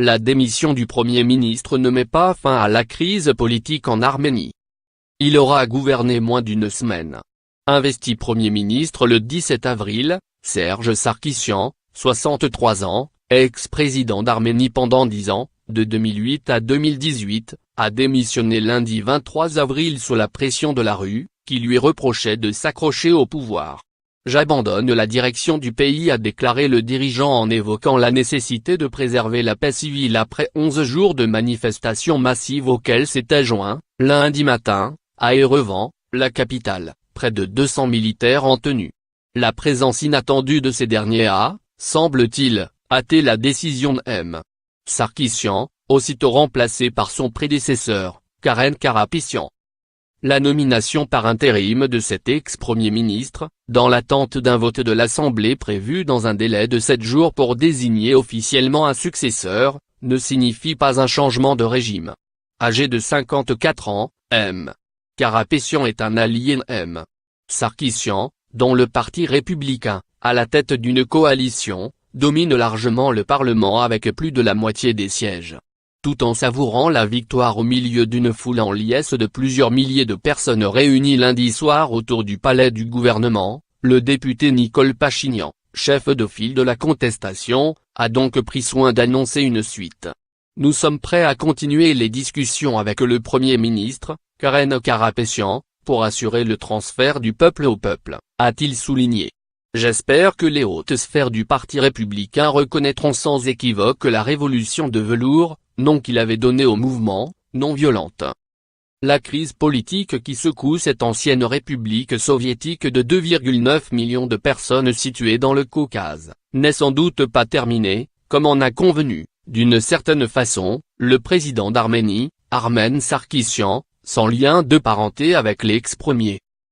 la démission du Premier ministre ne met pas fin à la crise politique en Arménie. Il aura gouverné moins d'une semaine. Investi Premier ministre le 17 avril, Serge Sarkissian, 63 ans, ex-président d'Arménie pendant 10 ans, de 2008 à 2018, a démissionné lundi 23 avril sous la pression de la rue, qui lui reprochait de s'accrocher au pouvoir. J'abandonne la direction du pays, a déclaré le dirigeant en évoquant la nécessité de préserver la paix civile après 11 jours de manifestations massives auxquelles s'était joint, lundi matin, à Erevan, la capitale, près de 200 militaires en tenue. La présence inattendue de ces derniers a, semble-t-il, hâté la décision de M. Sarkissian, aussitôt remplacé par son prédécesseur, Karen Karapetyan. La nomination par intérim de cet ex-premier ministre, dans l'attente d'un vote de l'Assemblée prévu dans un délai de 7 jours pour désigner officiellement un successeur, ne signifie pas un changement de régime. Âgé de 54 ans, M. Karapetyan est un allié de M. Sarkissian, dont le Parti républicain, à la tête d'une coalition, domine largement le Parlement avec plus de la moitié des sièges. Tout en savourant la victoire au milieu d'une foule en liesse de plusieurs milliers de personnes réunies lundi soir autour du palais du gouvernement, le député Nicole Pachinian, chef de file de la contestation, a donc pris soin d'annoncer une suite. Nous sommes prêts à continuer les discussions avec le Premier ministre, Karen Karapetyan, pour assurer le transfert du peuple au peuple, a-t-il souligné. J'espère que les hautes sphères du Parti républicain reconnaîtront sans équivoque la révolution de velours, nom qu'il avait donné au mouvement, non violente. La crise politique qui secoue cette ancienne république soviétique de 2,9 millions de personnes située dans le Caucase, n'est sans doute pas terminée, comme en a convenu, d'une certaine façon, le président d'Arménie, Armen Sarkissian, sans lien de parenté avec l'ex-premier.